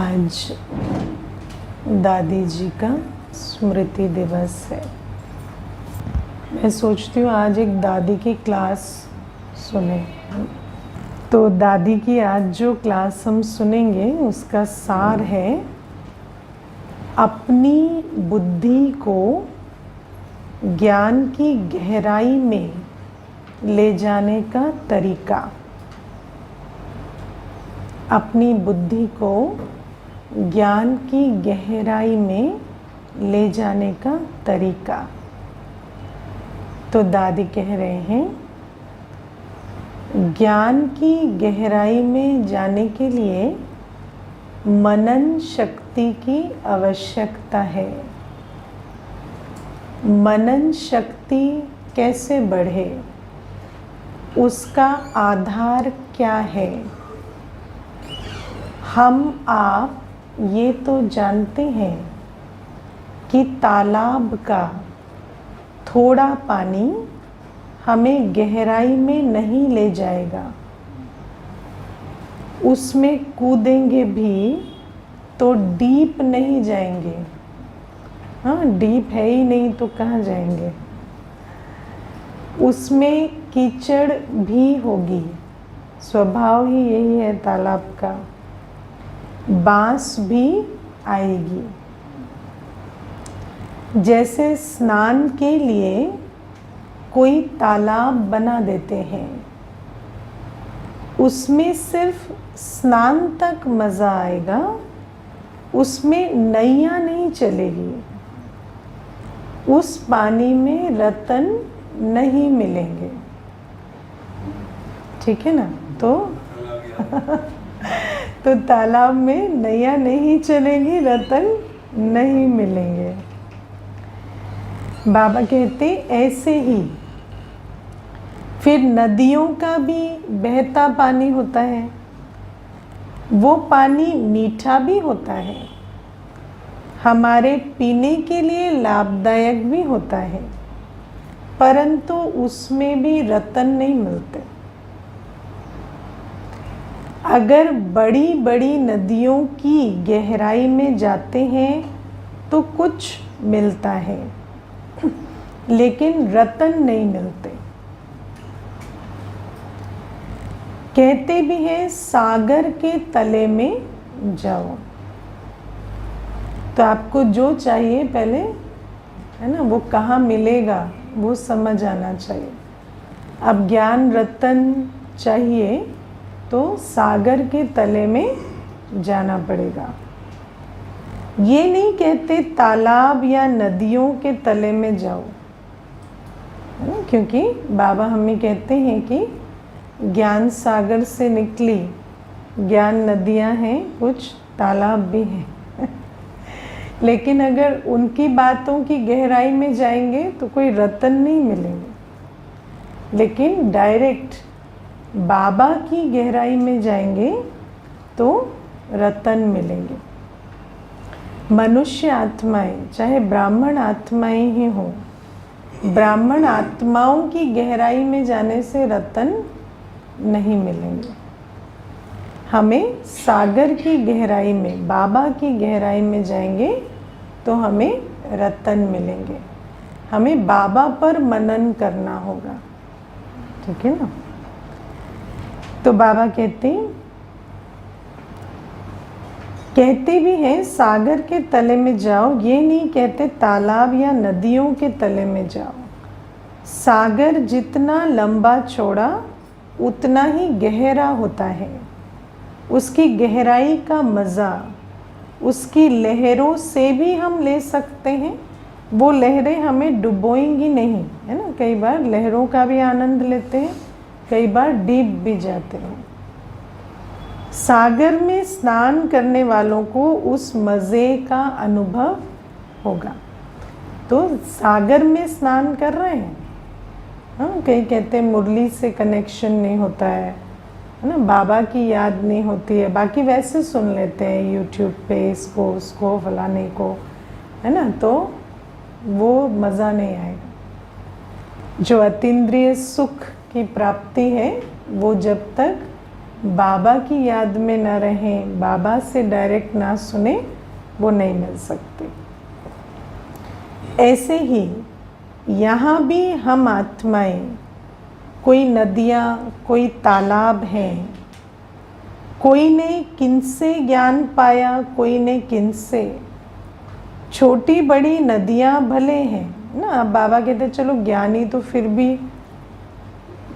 आज दादी जी का स्मृति दिवस है। मैं सोचती हूँ आज एक दादी की क्लास सुने। तो दादी की आज जो क्लास हम सुनेंगे उसका सार है अपनी बुद्धि को ज्ञान की गहराई में ले जाने का तरीका। अपनी बुद्धि को ज्ञान की गहराई में ले जाने का तरीका। तो दादी कह रहे हैं ज्ञान की गहराई में जाने के लिए मनन शक्ति की आवश्यकता है। मनन शक्ति कैसे बढ़े, उसका आधार क्या है? हम आप ये तो जानते हैं कि तालाब का थोड़ा पानी हमें गहराई में नहीं ले जाएगा। उसमें कूदेंगे भी तो डीप नहीं जाएंगे। हाँ, डीप है ही नहीं तो कहाँ जाएंगे। उसमें कीचड़ भी होगी, स्वभाव ही यही है तालाब का। बांस भी आएगी। जैसे स्नान के लिए कोई तालाब बना देते हैं, उसमें सिर्फ स्नान तक मज़ा आएगा, उसमें नैया नहीं चलेगी। उस पानी में रतन नहीं मिलेंगे। ठीक है ना? तो तालाब में नैया नहीं चलेगी, रतन नहीं मिलेंगे। बाबा कहते ऐसे ही फिर नदियों का भी बहता पानी होता है। वो पानी मीठा भी होता है, हमारे पीने के लिए लाभदायक भी होता है, परंतु उसमें भी रतन नहीं मिलते। अगर बड़ी बड़ी नदियों की गहराई में जाते हैं तो कुछ मिलता है, लेकिन रतन नहीं मिलते। कहते भी हैं सागर के तले में जाओ। तो आपको जो चाहिए पहले, है ना, वो कहाँ मिलेगा वो समझ आना चाहिए। अब ज्ञान रतन चाहिए तो सागर के तले में जाना पड़ेगा। ये नहीं कहते तालाब या नदियों के तले में जाओ, क्योंकि बाबा हमें कहते हैं कि ज्ञान सागर से निकली ज्ञान नदियां हैं, कुछ तालाब भी हैं। लेकिन अगर उनकी बातों की गहराई में जाएंगे तो कोई रतन नहीं मिलेंगे। लेकिन डायरेक्ट बाबा की गहराई में जाएंगे तो रतन मिलेंगे। मनुष्य आत्माएं, चाहे ब्राह्मण आत्माएं ही हों, ब्राह्मण आत्माओं की गहराई में जाने से रतन नहीं मिलेंगे। हमें सागर की गहराई में, बाबा की गहराई में जाएंगे तो हमें रतन मिलेंगे। हमें बाबा पर मनन करना होगा। ठीक है ना? तो बाबा कहते भी हैं सागर के तले में जाओ। ये नहीं कहते तालाब या नदियों के तले में जाओ। सागर जितना लंबा चौड़ा उतना ही गहरा होता है। उसकी गहराई का मज़ा उसकी लहरों से भी हम ले सकते हैं। वो लहरें हमें डुबोएंगी नहीं, है ना। कई बार लहरों का भी आनंद लेते हैं, कई बार डीप भी जाते हैं। सागर में स्नान करने वालों को उस मज़े का अनुभव होगा। तो सागर में स्नान कर रहे हैं। हाँ, कई कहते हैं मुरली से कनेक्शन नहीं होता है ना, बाबा की याद नहीं होती है। बाकी वैसे सुन लेते हैं यूट्यूब पे इसको उसको फलाने को, है ना, तो वो मज़ा नहीं आएगा। जो अतीन्द्रिय सुख की प्राप्ति है वो जब तक बाबा की याद में न रहें, बाबा से डायरेक्ट ना सुने, वो नहीं मिल सकते। ऐसे ही यहाँ भी हम आत्माएं, कोई नदियाँ, कोई तालाब हैं, कोई ने किनसे ज्ञान पाया, कोई ने किनसे। छोटी बड़ी नदियाँ भले हैं ना, अब बाबा कहते चलो ज्ञानी तो फिर भी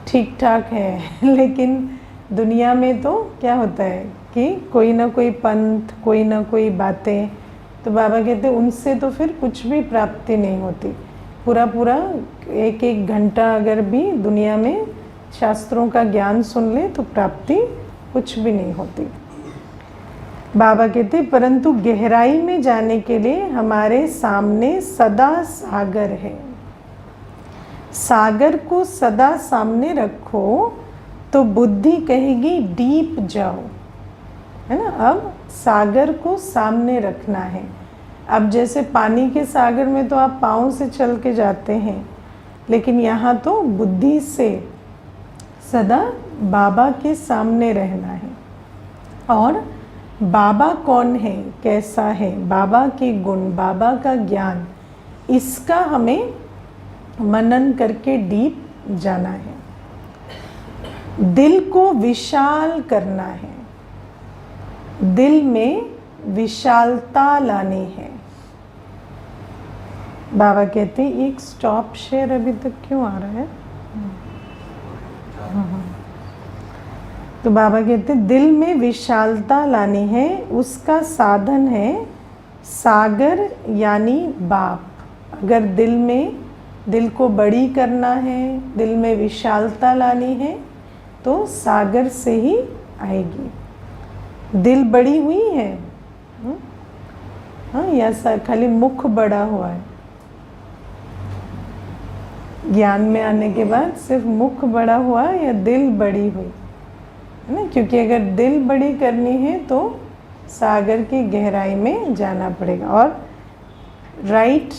ठीक ठाक है, लेकिन दुनिया में तो क्या होता है कि कोई ना कोई पंथ, कोई ना कोई बातें, तो बाबा कहते उनसे तो फिर कुछ भी प्राप्ति नहीं होती। पूरा पूरा एक एक घंटा अगर भी दुनिया में शास्त्रों का ज्ञान सुन ले तो प्राप्ति कुछ भी नहीं होती। बाबा कहते परंतु गहराई में जाने के लिए हमारे सामने सदा सागर है। सागर को सदा सामने रखो तो बुद्धि कहेगी डीप जाओ, है ना। अब सागर को सामने रखना है। अब जैसे पानी के सागर में तो आप पाँव से चल के जाते हैं, लेकिन यहाँ तो बुद्धि से सदा बाबा के सामने रहना है। और बाबा कौन है, कैसा है, बाबा के गुण, बाबा का ज्ञान, इसका हमें मनन करके डीप जाना है। दिल को विशाल करना है, दिल में विशालता लानी है। बाबा कहते हैं एक स्टॉप शेयर अभी तक क्यों आ रहा है? तो बाबा कहते हैं दिल में विशालता लानी है, उसका साधन है सागर यानी बाप। अगर दिल को बड़ी करना है, दिल में विशालता लानी है, तो सागर से ही आएगी। दिल बड़ी हुई है, हाँ, या खाली मुख बड़ा हुआ है? ज्ञान में आने के बाद सिर्फ मुख बड़ा हुआ या दिल बड़ी हुई, है ना। क्योंकि अगर दिल बड़ी करनी है तो सागर की गहराई में जाना पड़ेगा। और राइट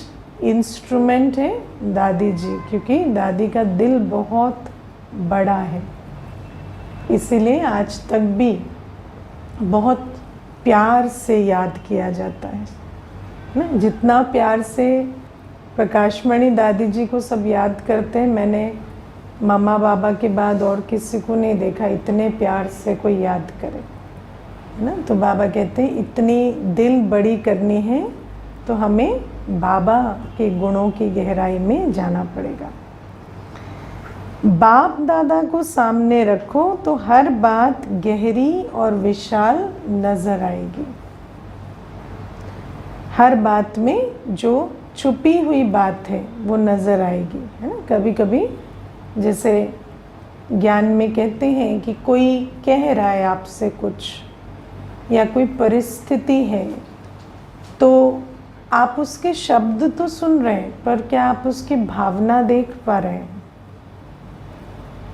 इंस्ट्रूमेंट है दादी जी, क्योंकि दादी का दिल बहुत बड़ा है, इसीलिए आज तक भी बहुत प्यार से याद किया जाता है ना। जितना प्यार से प्रकाशमणि दादी जी को सब याद करते हैं, मैंने मामा बाबा के बाद और किसी को नहीं देखा इतने प्यार से कोई याद करे, है ना। तो बाबा कहते हैं इतनी दिल बड़ी करनी है तो हमें बाबा के गुणों की गहराई में जाना पड़ेगा। बाप दादा को सामने रखो तो हर बात गहरी और विशाल नजर आएगी। हर बात में जो छुपी हुई बात है वो नजर आएगी, है ना। कभी कभी जैसे ज्ञान में कहते हैं कि कोई कह रहा है आपसे कुछ, या कोई परिस्थिति है, तो आप उसके शब्द तो सुन रहे हैं, पर क्या आप उसकी भावना देख पा रहे हैं?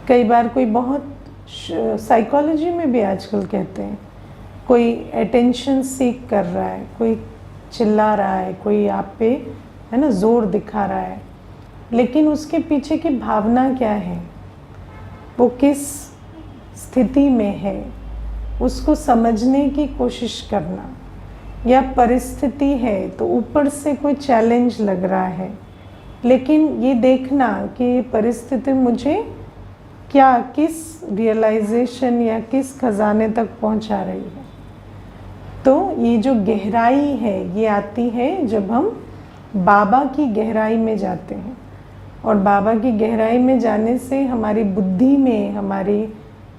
कई बार कोई बहुत, साइकोलॉजी में भी आजकल कहते हैं, कोई अटेंशन सीक कर रहा है, कोई चिल्ला रहा है, कोई आप पे, है ना, जोर दिखा रहा है, लेकिन उसके पीछे की भावना क्या है, वो किस स्थिति में है, उसको समझने की कोशिश करना। या परिस्थिति है तो ऊपर से कोई चैलेंज लग रहा है, लेकिन ये देखना कि परिस्थिति मुझे क्या, किस रियलाइजेशन या किस खजाने तक पहुंचा रही है। तो ये जो गहराई है ये आती है जब हम बाबा की गहराई में जाते हैं। और बाबा की गहराई में जाने से हमारी बुद्धि में, हमारी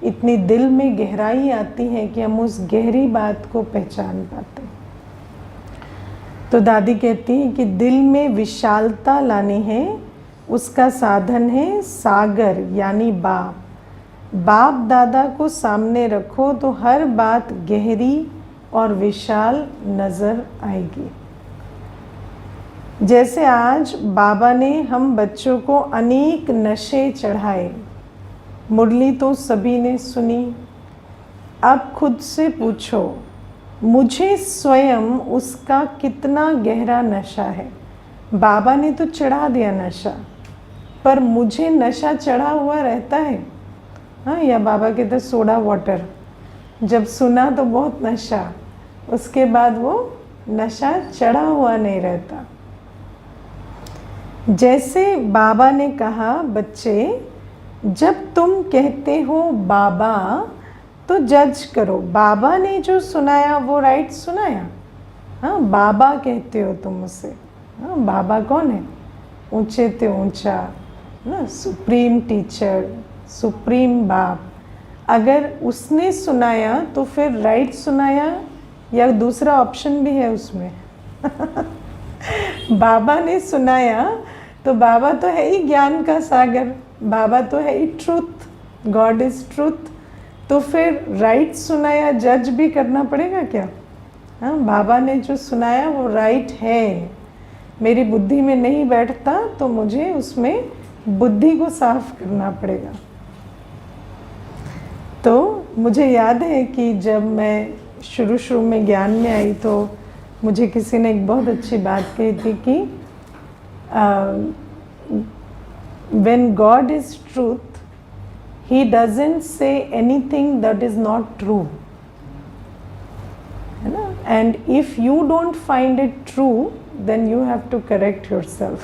इतनी दिल में गहराई आती है कि हम उस गहरी बात को पहचान पाते हैं। तो दादी कहती है कि दिल में विशालता लानी है, उसका साधन है सागर यानी बाप। बाप दादा को सामने रखो तो हर बात गहरी और विशाल नज़र आएगी। जैसे आज बाबा ने हम बच्चों को अनेक नशे चढ़ाए, मुरली तो सभी ने सुनी। अब खुद से पूछो, मुझे स्वयं उसका कितना गहरा नशा है। बाबा ने तो चढ़ा दिया नशा, पर मुझे नशा चढ़ा हुआ रहता है, हाँ। या बाबा कहते सोडा वाटर, जब सुना तो बहुत नशा, उसके बाद वो नशा चढ़ा हुआ नहीं रहता। जैसे बाबा ने कहा, बच्चे जब तुम कहते हो बाबा तो जज करो, बाबा ने जो सुनाया वो राइट सुनाया। हाँ, बाबा कहते हो तुम उसे। हाँ, बाबा कौन है? ऊंचे ते ऊंचा ना, सुप्रीम टीचर, सुप्रीम बाप। अगर उसने सुनाया तो फिर राइट सुनाया या दूसरा ऑप्शन भी है उसमें? बाबा ने सुनाया तो बाबा तो है ही ज्ञान का सागर, बाबा तो है ही ट्रूथ, गॉड इज ट्रूथ। तो फिर राइट सुनाया जज भी करना पड़ेगा क्या? हाँ, बाबा ने जो सुनाया वो राइट है, मेरी बुद्धि में नहीं बैठता तो मुझे उसमें बुद्धि को साफ करना पड़ेगा। तो मुझे याद है कि जब मैं शुरू में ज्ञान में आई तो मुझे किसी ने एक बहुत अच्छी बात कही थी कि when God is truth, He doesn't say anything that is not true, है ना? And if you don't find it true, then you have to correct yourself.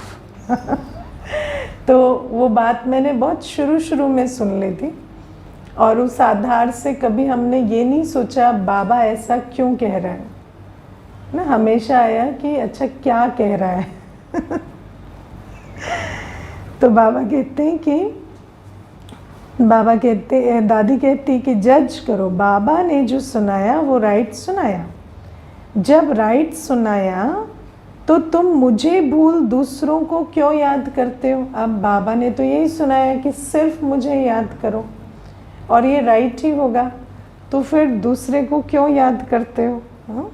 तो वो बात मैंने बहुत शुरू में सुन ली थी और उस आधार से कभी हमने ये नहीं सोचा बाबा ऐसा क्यों कह रहा है ना, हमेशा आया कि अच्छा क्या कह रहा है। तो बाबा कहते हैं कि दादी कहती कि जज करो, बाबा ने जो सुनाया वो राइट सुनाया। जब राइट सुनाया तो तुम मुझे भूल दूसरों को क्यों याद करते हो? अब बाबा ने तो यही सुनाया कि सिर्फ मुझे याद करो और ये राइट ही होगा, तो फिर दूसरे को क्यों याद करते हो?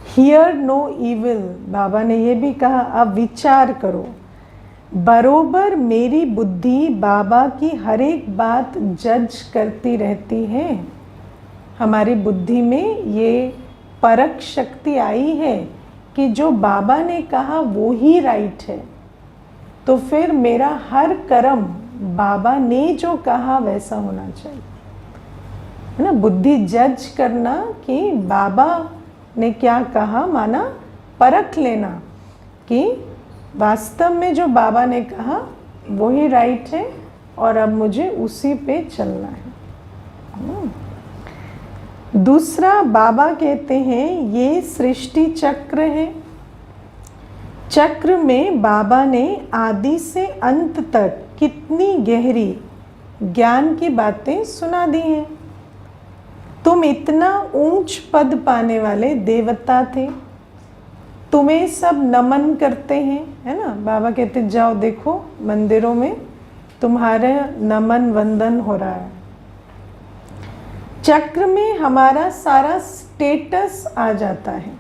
हियर नो इविल, बाबा ने ये भी कहा अब विचार करो। बरोबर मेरी बुद्धि बाबा की हर एक बात जज करती रहती है। हमारी बुद्धि में ये परख शक्ति आई है कि जो बाबा ने कहा वो ही राइट है, तो फिर मेरा हर कर्म बाबा ने जो कहा वैसा होना चाहिए, है ना। बुद्धि जज करना कि बाबा ने क्या कहा, माना परख लेना कि वास्तव में जो बाबा ने कहा वो ही राइट है और अब मुझे उसी पे चलना है। दूसरा, बाबा कहते हैं ये सृष्टि चक्र है। चक्र में बाबा ने आदि से अंत तक कितनी गहरी ज्ञान की बातें सुना दी हैं। तुम इतना ऊंच पद पाने वाले देवता थे, तुम्हें सब नमन करते हैं, है ना। बाबा कहते जाओ देखो मंदिरों में तुम्हारा नमन वंदन हो रहा है। चक्र में हमारा सारा स्टेटस आ जाता है,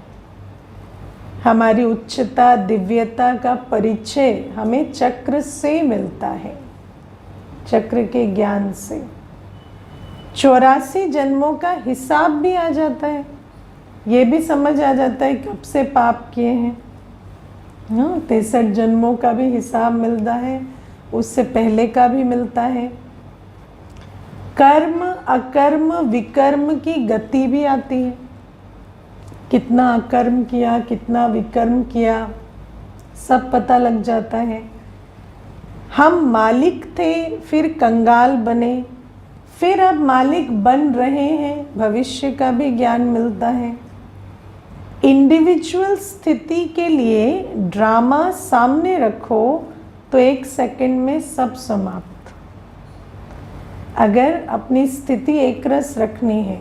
हमारी उच्चता दिव्यता का परिचय हमें चक्र से मिलता है, चक्र के ज्ञान से। 84 जन्मों का हिसाब भी आ जाता है, ये भी समझ आ जाता है कब से पाप किए हैं। 63 जन्मों का भी हिसाब मिलता है, उससे पहले का भी मिलता है। कर्म अकर्म विकर्म की गति भी आती है, कितना अकर्म किया कितना विकर्म किया सब पता लग जाता है। हम मालिक थे फिर कंगाल बने, फिर अब मालिक बन रहे हैं, भविष्य का भी ज्ञान मिलता है। इंडिविजुअल स्थिति के लिए ड्रामा सामने रखो तो 1 सेकंड में सब समाप्त। अगर अपनी स्थिति एक रस रखनी है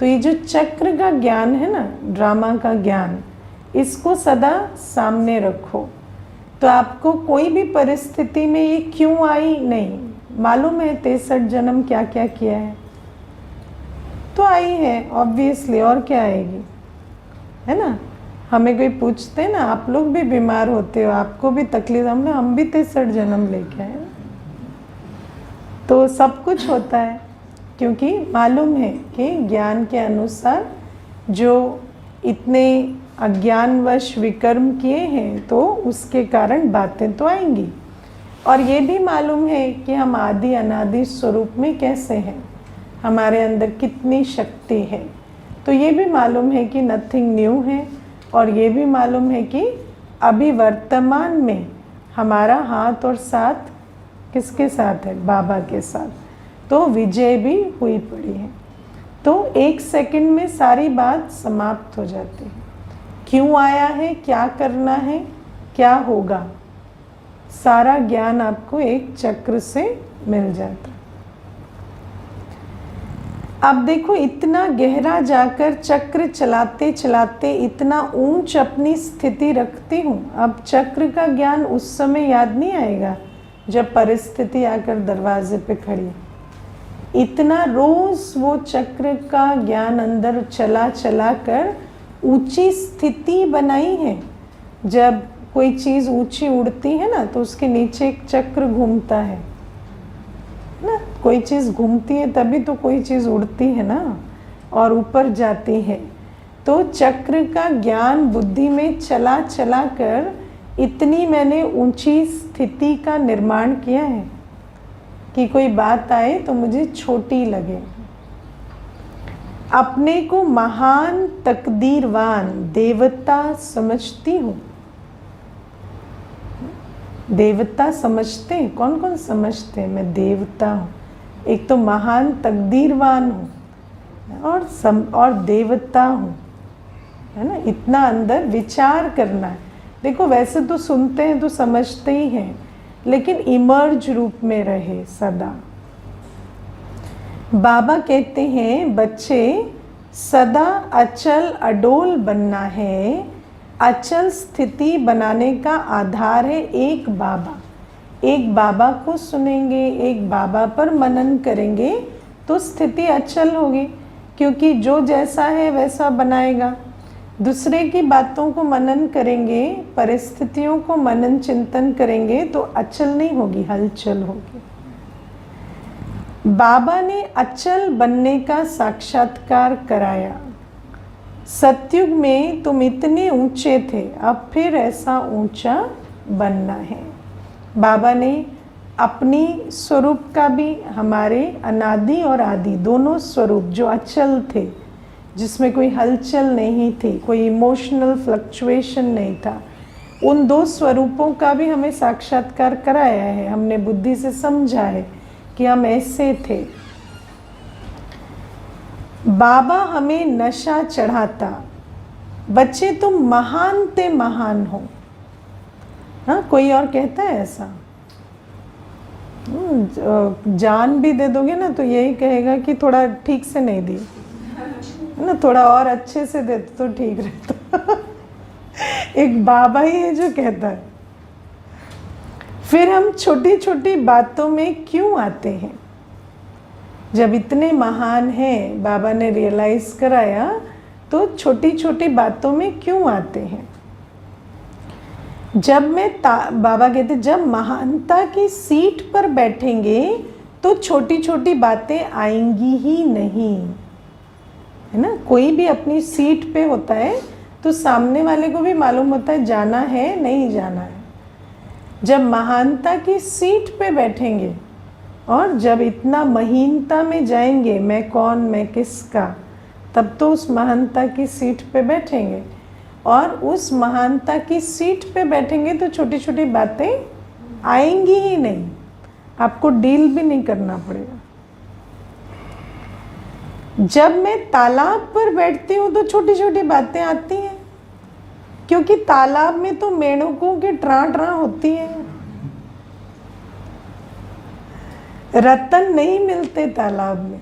तो ये जो चक्र का ज्ञान है ना, ड्रामा का ज्ञान, इसको सदा सामने रखो तो आपको कोई भी परिस्थिति में ये क्यों आई नहीं मालूम है। 63 जन्म क्या क्या किया है तो आई है ऑब्वियसली, और क्या आएगी, है ना। हमें कोई पूछते ना आप लोग भी बीमार होते हो, आपको भी तकलीफ, हम भी 63 जन्म लेके आए, तो सब कुछ होता है क्योंकि मालूम है कि ज्ञान के अनुसार जो इतने अज्ञानवश विकर्म किए हैं तो उसके कारण बातें तो आएंगी। और ये भी मालूम है कि हम आदि अनादि स्वरूप में कैसे हैं, हमारे अंदर कितनी शक्ति है। तो ये भी मालूम है कि नथिंग न्यू है, और ये भी मालूम है कि अभी वर्तमान में हमारा हाथ और साथ किसके साथ है? बाबा के साथ। तो विजय भी हुई पड़ी है। तो 1 सेकंड में सारी बात समाप्त हो जाती है। क्यों आया है, क्या करना है, क्या होगा, सारा ज्ञान आपको एक चक्र से मिल जाता है। अब देखो, इतना गहरा जाकर चक्र चलाते चलाते इतना ऊंच अपनी स्थिति रखती हूँ। अब चक्र का ज्ञान उस समय याद नहीं आएगा जब परिस्थिति आकर दरवाजे पे खड़ी। इतना रोज वो चक्र का ज्ञान अंदर चला चला कर ऊंची स्थिति बनाई है। जब कोई चीज़ ऊंची उड़ती है ना, तो उसके नीचे एक चक्र घूमता है ना। कोई चीज़ घूमती है तभी तो कोई चीज़ उड़ती है ना, और ऊपर जाती है। तो चक्र का ज्ञान बुद्धि में चला चला कर इतनी मैंने ऊंची स्थिति का निर्माण किया है कि कोई बात आए तो मुझे छोटी लगे। अपने को महान, तकदीरवान, देवता समझती हूँ। देवता समझते हैं? कौन कौन समझते हैं मैं देवता हूँ? एक तो महान, तकदीरवान हूँ और देवता हूँ, है ना। इतना अंदर विचार करना है। देखो, वैसे तो सुनते हैं तो समझते ही हैं, लेकिन इमर्ज रूप में रहे सदा। बाबा कहते हैं बच्चे सदा अचल अडोल बनना है। अचल स्थिति बनाने का आधार है एक बाबा। एक बाबा को सुनेंगे, एक बाबा पर मनन करेंगे तो स्थिति अचल होगी, क्योंकि जो जैसा है वैसा बनाएगा। दूसरे की बातों को मनन करेंगे, परिस्थितियों को मनन चिंतन करेंगे तो अचल नहीं होगी, हलचल होगी। बाबा ने अचल बनने का साक्षात्कार कराया। सतयुग में तुम इतने ऊंचे थे, अब फिर ऐसा ऊंचा बनना है। बाबा ने अपनी स्वरूप का भी, हमारे अनादि और आदि दोनों स्वरूप जो अचल थे, जिसमें कोई हलचल नहीं थी, कोई इमोशनल फ्लक्चुएशन नहीं था, उन 2 स्वरूपों का भी हमें साक्षात्कार कराया है। हमने बुद्धि से समझा है कि हम ऐसे थे। बाबा हमें नशा चढ़ाता, बच्चे तुम महान ते महान हो। हाँ, कोई और कहता है ऐसा? जान भी दे दोगे ना तो यही कहेगा कि थोड़ा ठीक से नहीं दी ना, थोड़ा और अच्छे से दे तो ठीक रहता। एक बाबा ही है जो कहता है। फिर हम छोटी छोटी बातों में क्यों आते हैं? जब इतने महान हैं, बाबा ने रियलाइज कराया, तो छोटी छोटी बातों में क्यों आते हैं? जब बाबा कहते जब महानता की सीट पर बैठेंगे तो छोटी छोटी बातें आएंगी ही नहीं, है ना। कोई भी अपनी सीट पे होता है तो सामने वाले को भी मालूम होता है जाना है नहीं जाना है। जब महानता की सीट पे बैठेंगे और जब इतना महीनता में जाएंगे, मैं कौन, मैं किसका, तब तो उस महानता की सीट पे बैठेंगे। और उस महानता की सीट पे बैठेंगे तो छोटी छोटी बातें आएंगी ही नहीं, आपको डील भी नहीं करना पड़ेगा। जब मैं तालाब पर बैठती हूँ तो छोटी छोटी बातें आती हैं, क्योंकि तालाब में तो मेंढकों की ट्रां ट्रां होती है। रतन नहीं मिलते तालाब में।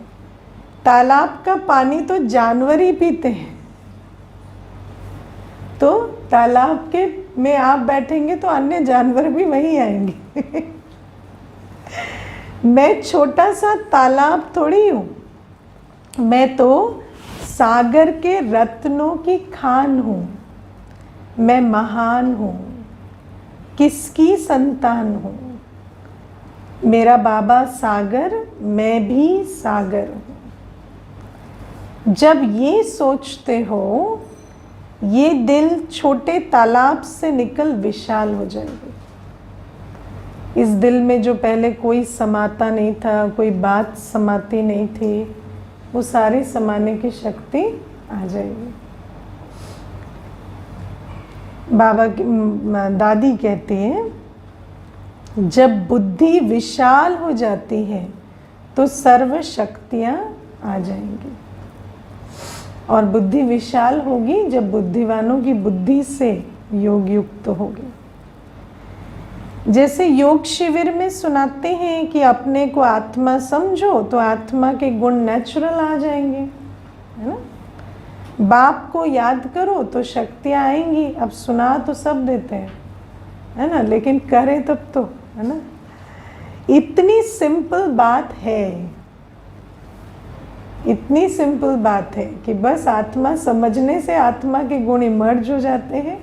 तालाब का पानी तो जानवर ही पीते हैं। तो तालाब के में आप बैठेंगे तो अन्य जानवर भी वहीं आएंगे। मैं छोटा सा तालाब थोड़ी हूँ, मैं तो सागर के रत्नों की खान हूँ। मैं महान हूँ, किसकी संतान हूँ? मेरा बाबा सागर, मैं भी सागर हूँ। जब ये सोचते हो, ये दिल छोटे तालाब से निकल विशाल हो जाएगी। इस दिल में जो पहले कोई समाता नहीं था, कोई बात समाती नहीं थी, वो सारी समाने की शक्ति आ जाएगी। बाबा की दादी कहती है, जब बुद्धि विशाल हो जाती है तो सर्व शक्तियाँ आ जाएंगी। और बुद्धि विशाल होगी जब बुद्धिवानों की बुद्धि से योग युक्त होगी। जैसे योग शिविर में सुनाते हैं कि अपने को आत्मा समझो, तो आत्मा के गुण नेचुरल आ जाएंगे, है ना। बाप को याद करो तो शक्तियाँ आएंगी। अब सुना तो सब देते हैं, है ना, लेकिन करे तब तो, है ना। इतनी सिंपल बात है, इतनी सिंपल बात है कि बस आत्मा समझने से आत्मा के गुण इमर्ज हो जाते हैं।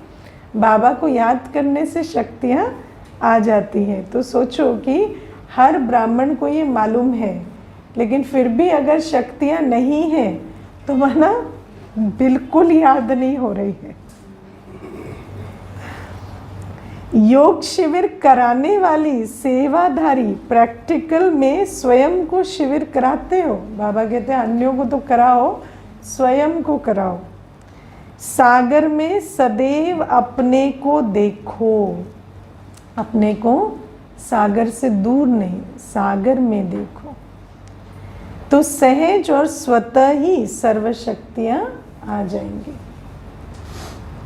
बाबा को याद करने से शक्तियाँ आ जाती हैं। तो सोचो कि हर ब्राह्मण को ये मालूम है, लेकिन फिर भी अगर शक्तियाँ नहीं हैं तो माना बिल्कुल याद नहीं हो रही है। योग शिविर कराने वाली सेवाधारी प्रैक्टिकल में स्वयं को शिविर कराते हो। बाबा कहते हैं अन्यों को तो कराओ, स्वयं को कराओ। सागर में सदैव अपने को देखो, अपने को सागर से दूर नहीं, सागर में देखो, तो सहज और स्वतः ही सर्वशक्तियाँ आ जाएंगी।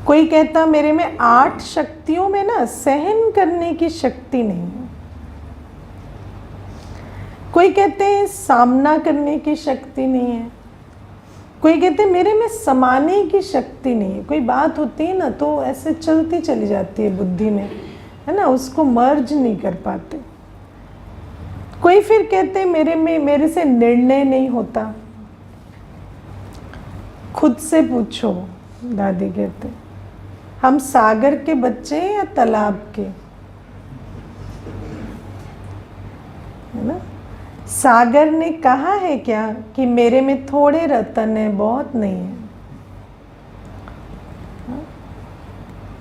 कोई कहता मेरे में 8 शक्तियों में ना सहन करने की शक्ति नहीं है। कोई कहते हैं सामना करने की शक्ति नहीं है। कोई कहते हैं मेरे में समाने की शक्ति नहीं है। कोई बात होती है ना तो ऐसे चलती चली जाती है बुद्धि में, है ना, उसको मर्ज नहीं कर पाते। कोई फिर कहते हैं मेरे से निर्णय नहीं होता। खुद से पूछो, दादी कहते हम सागर के बच्चे या तालाब के, है ना। सागर ने कहा है क्या कि मेरे में थोड़े रतन है, बहुत नहीं है।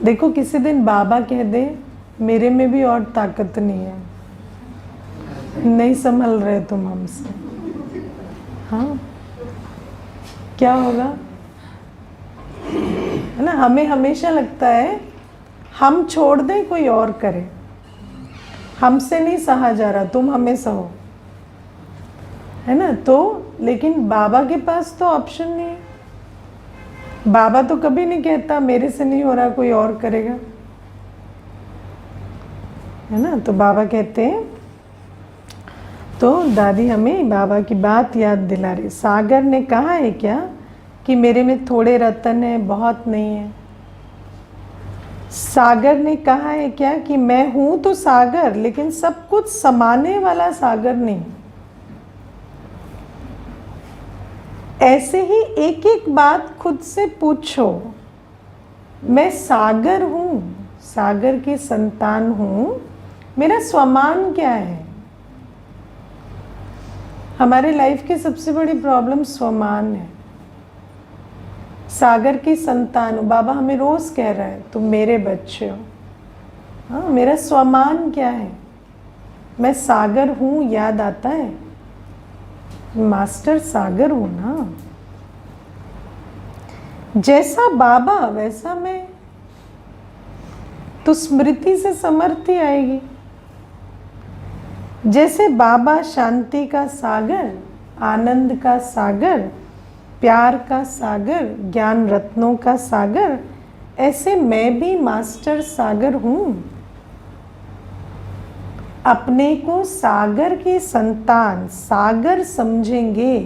देखो किसी दिन बाबा कह दे मेरे में भी और ताकत नहीं है, नहीं संभल रहे तुम हमसे, हाँ, क्या होगा, है ना। हमें हमेशा लगता है हम छोड़ दें कोई और करे, हमसे नहीं सहा जा रहा, तुम हमें सहो, है ना। तो लेकिन बाबा के पास तो ऑप्शन नहीं है। बाबा तो कभी नहीं कहता मेरे से नहीं हो रहा कोई और करेगा, है ना। तो बाबा कहते हैं, तो दादी हमें बाबा की बात याद दिला रही। सागर ने कहा है क्या कि मेरे में थोड़े रतन है, बहुत नहीं है। सागर ने कहा है क्या कि मैं हूं तो सागर, लेकिन सब कुछ समाने वाला सागर नहीं। ऐसे ही एक एक बात खुद से पूछो, मैं सागर हूं, सागर की संतान हूं, मेरा स्वमान क्या है। हमारे लाइफ की सबसे बड़ी प्रॉब्लम स्वमान है। सागर की संतान हो, बाबा हमें रोज कह रहा है तुम मेरे बच्चे हो। हाँ, मेरा स्वमान क्या है, मैं सागर हूं, याद आता है मास्टर सागर हूं ना। जैसा बाबा वैसा मैं, तो स्मृति से समर्थी आएगी। जैसे बाबा शांति का सागर, आनंद का सागर, प्यार का सागर, ज्ञान रत्नों का सागर, ऐसे मैं भी मास्टर सागर हूं। अपने को सागर की संतान, सागर समझेंगे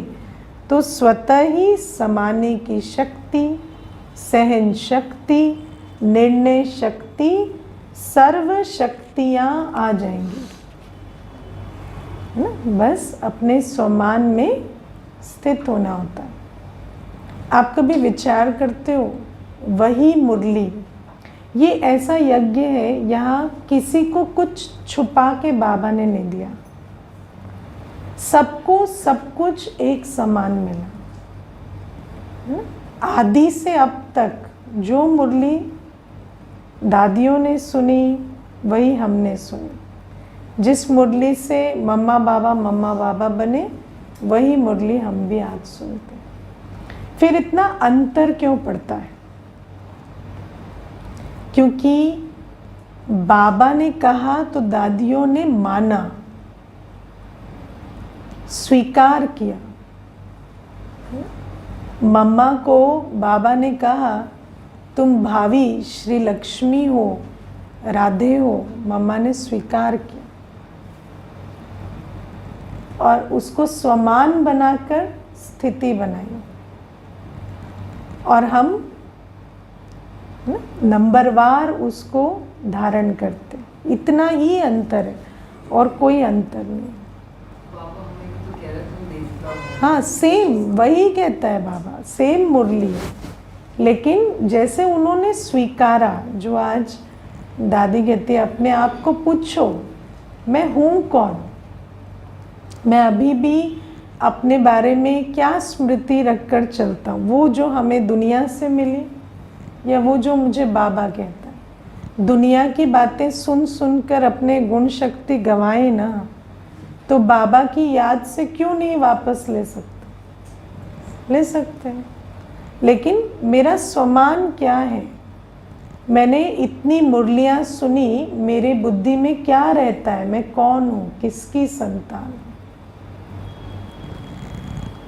तो स्वतः ही समाने की शक्ति, सहन शक्ति, निर्णय शक्ति, सर्व शक्तियाँ आ जाएंगी, है ना। बस अपने स्वमान में स्थित होना होता है। आप कभी विचार करते हो, वही मुरली, ये ऐसा यज्ञ है, यहाँ किसी को कुछ छुपा के बाबा ने नहीं दिया, सबको सब कुछ एक समान मिला। आदि से अब तक जो मुरली दादियों ने सुनी वही हमने सुनी। जिस मुरली से मम्मा बाबा बने, वही मुरली हम भी आज सुनते हैं। फिर इतना अंतर क्यों पड़ता है? क्योंकि बाबा ने कहा तो दादियों ने माना, स्वीकार किया। मम्मा को बाबा ने कहा तुम भावी श्री लक्ष्मी हो, राधे हो, मम्मा ने स्वीकार किया और उसको स्वमान बनाकर स्थिति बनाई। और हम नंबरवार उसको धारण करते, इतना ही अंतर है और कोई अंतर नहीं। हाँ, सेम वही कहता है बाबा, सेम मुरली है। लेकिन जैसे उन्होंने स्वीकारा, जो आज दादी कहती है अपने आप को पूछो मैं हूँ कौन, मैं अभी भी अपने बारे में क्या स्मृति रखकर चलता हूँ, वो जो हमें दुनिया से मिली या वो जो मुझे बाबा कहता है। दुनिया की बातें सुन सुनकर अपने गुण शक्ति गंवाए ना, तो बाबा की याद से क्यों नहीं वापस ले सकते? ले सकते हैं। लेकिन मेरा स्वमान क्या है? मैंने इतनी मुरलियाँ सुनी, मेरे बुद्धि में क्या रहता है, मैं कौन हूँ, किसकी संतान हूँ?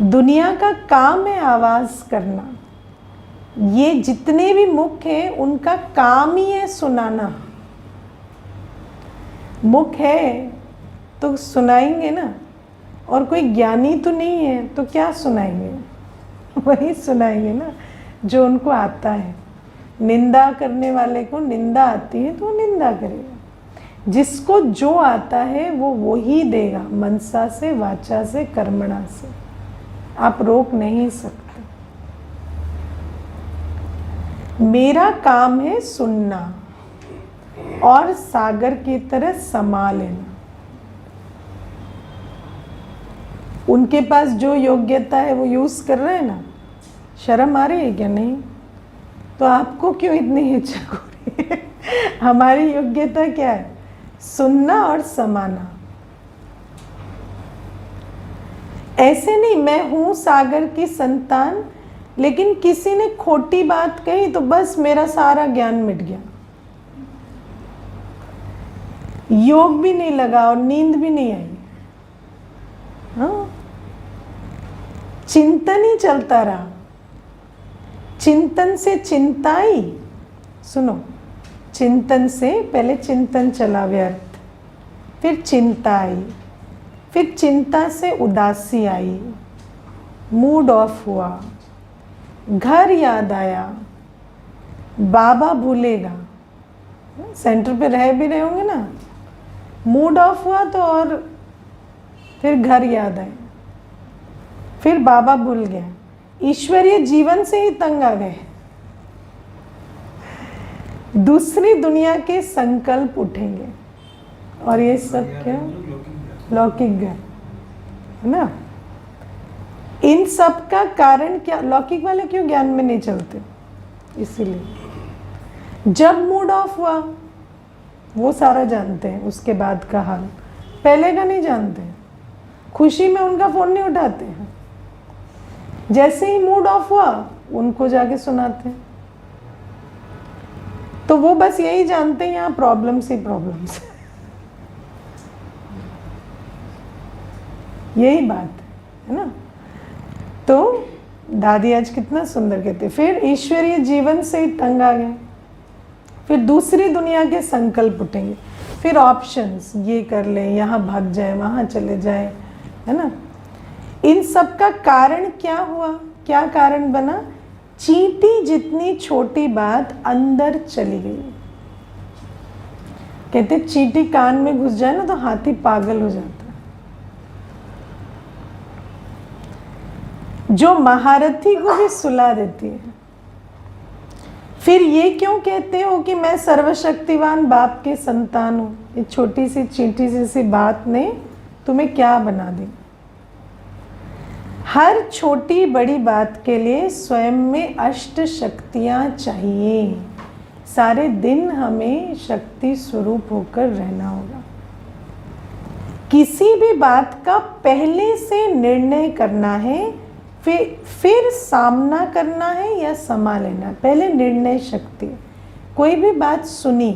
दुनिया का काम है आवाज़ करना। ये जितने भी मुख हैं उनका काम ही है सुनाना। मुख है तो सुनाएंगे ना, और कोई ज्ञानी तो नहीं है तो क्या सुनाएंगे? वही सुनाएंगे ना जो उनको आता है। निंदा करने वाले को निंदा आती है तो वो निंदा करेगा। जिसको जो आता है वो ही देगा, मनसा से, वाचा से, कर्मणा से। आप रोक नहीं सकते। मेरा काम है सुनना और सागर की तरह समा लेना। उनके पास जो योग्यता है वो यूज़ कर रहे हैं ना, शर्म आ रही है क्या? नहीं। तो आपको क्यों इतनी हिचक हो रही है? हमारी योग्यता क्या है? सुनना और समाना। ऐसे नहीं मैं हूँ सागर की संतान, लेकिन किसी ने खोटी बात कही तो बस मेरा सारा ज्ञान मिट गया, योग भी नहीं लगा और नींद भी नहीं आई। हाँ, चिंतन ही चलता रहा। चिंतन से चिंताई, सुनो, चिंतन से पहले चिंतन चला व्यर्थ, फिर चिंता आई, फिर चिंता से उदासी आई, मूड ऑफ हुआ, घर याद आया, बाबा भूलेगा। सेंटर पे रह भी रहे होंगे ना, मूड ऑफ हुआ तो, और फिर घर याद आया, फिर बाबा भूल गया, ईश्वरीय जीवन से ही तंग आ गए। दूसरी दुनिया के संकल्प उठेंगे और ये सब क्या? लौकिक ज्ञान है ना। इन सब का कारण क्या? लौकिक वाले क्यों ज्ञान में नहीं चलते? इसीलिए जब मूड ऑफ हुआ वो सारा जानते हैं, उसके बाद का हाल, पहले का नहीं जानते। खुशी में उनका फोन नहीं उठाते हैं, जैसे ही मूड ऑफ हुआ उनको जाके सुनाते हैं। तो वो बस यही जानते हैं यहाँ प्रॉब्लम्स ही प्रॉब्लम्स। यही बात है ना। तो दादी आज कितना सुंदर कहते, फिर ईश्वरीय जीवन से ही तंग आ गए, फिर दूसरी दुनिया के संकल्प उठेंगे, फिर ऑप्शंस, ये कर लें, यहाँ भाग जाए, वहाँ चले जाए, है ना। इन सब का कारण क्या हुआ? क्या कारण बना? चींटी जितनी छोटी बात अंदर चली गई। कहते चींटी कान में घुस जाए ना तो हाथी पागल हो जाता है। जो महारथी को भी सुला देती है। फिर ये क्यों कहते हो कि मैं सर्वशक्तिवान बाप के संतान हूँ? ये छोटी सी चींटी सी बात ने तुम्हें क्या बना दी? हर छोटी बड़ी बात के लिए स्वयं में अष्ट शक्तियाँ चाहिए। सारे दिन हमें शक्ति स्वरूप होकर रहना होगा। किसी भी बात का पहले से निर्णय करना है, फिर सामना करना है या समा लेना। पहले निर्णय शक्ति। कोई भी बात सुनी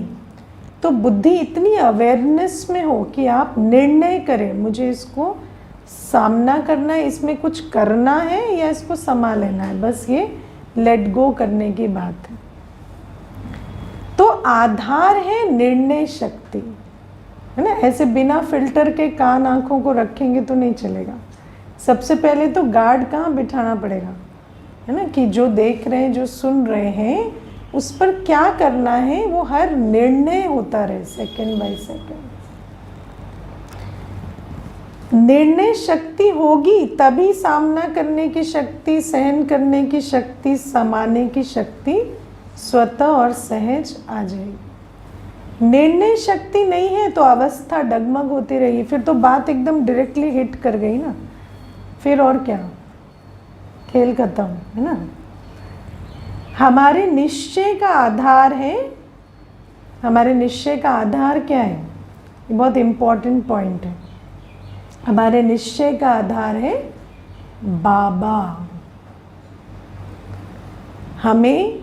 तो बुद्धि इतनी अवेयरनेस में हो कि आप निर्णय करें, मुझे इसको सामना करना है, इसमें कुछ करना है या इसको समा लेना है, बस ये लेट गो करने की बात है। तो आधार है निर्णय शक्ति, है ना। ऐसे बिना फिल्टर के कान आंखों को रखेंगे तो नहीं चलेगा। सबसे पहले तो गार्ड कहाँ बिठाना पड़ेगा, है ना, कि जो देख रहे हैं, जो सुन रहे हैं, उस पर क्या करना है वो हर निर्णय होता रहे, सेकंड बाय सेकंड। निर्णय शक्ति होगी तभी सामना करने की शक्ति, सहन करने की शक्ति, समाने की शक्ति स्वतः और सहज आ जाएगी। निर्णय शक्ति नहीं है तो अवस्था डगमग होती रहेगी, फिर तो बात एकदम डायरेक्टली हिट कर गई ना, फिर और क्या, खेल खत्म, है ना। हमारे निश्चय का आधार है, हमारे निश्चय का आधार क्या है, ये बहुत इम्पोर्टेंट पॉइंट है। हमारे निश्चय का आधार है बाबा। हमें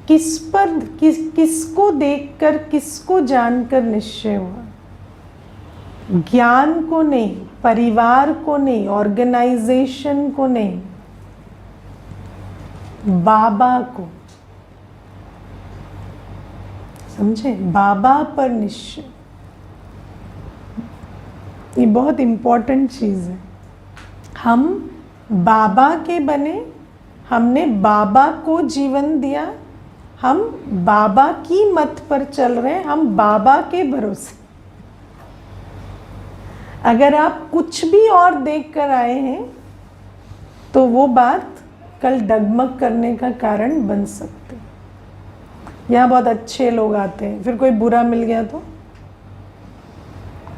किसको देखकर, किसको जानकर निश्चय हुआ, ज्ञान को नहीं, परिवार को नहीं, ऑर्गेनाइजेशन को नहीं, बाबा को। समझे, बाबा पर निश्चय, ये बहुत इम्पोर्टेंट चीज़ है। हम बाबा के बने, हमने बाबा को जीवन दिया, हम बाबा की मत पर चल रहे हैं, हम बाबा के भरोसे। अगर आप कुछ भी और देख कर आए हैं तो वो बात कल डगमग करने का कारण बन सकती। यहाँ बहुत अच्छे लोग आते हैं, फिर कोई बुरा मिल गया तो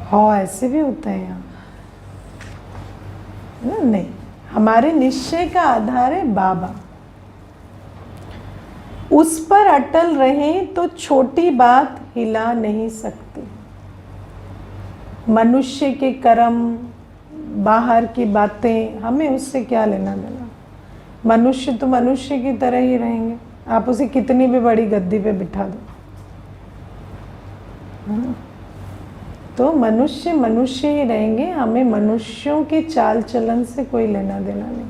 हाँ, ऐसे भी होता है यहाँ, नहीं। हमारे निश्चय का आधार है बाबा। उस पर अटल रहें तो छोटी बात हिला नहीं सकती। मनुष्य के कर्म, बाहर की बातें, हमें उससे क्या लेना देना। मनुष्य तो मनुष्य की तरह ही रहेंगे, आप उसे कितनी भी बड़ी गद्दी पे बिठा दो, तो मनुष्य मनुष्य ही रहेंगे। हमें मनुष्यों के चाल चलन से कोई लेना देना नहीं।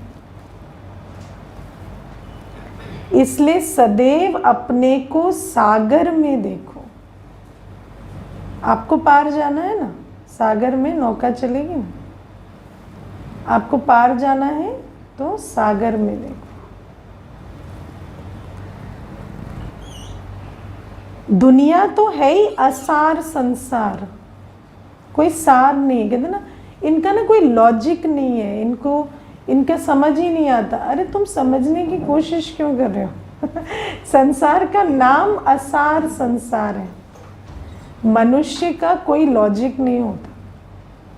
इसलिए सदैव अपने को सागर में देखो। आपको पार जाना है ना, सागर में नौका चलेगी ना, आपको पार जाना है तो सागर में देखो। दुनिया तो है ही असार संसार, कोई सार नहीं है। कहते ना, इनका ना कोई लॉजिक नहीं है, इनको इनका समझ ही नहीं आता। अरे तुम समझने की कोशिश क्यों कर रहे हो? संसार का नाम असार संसार है। मनुष्य का कोई लॉजिक नहीं होता,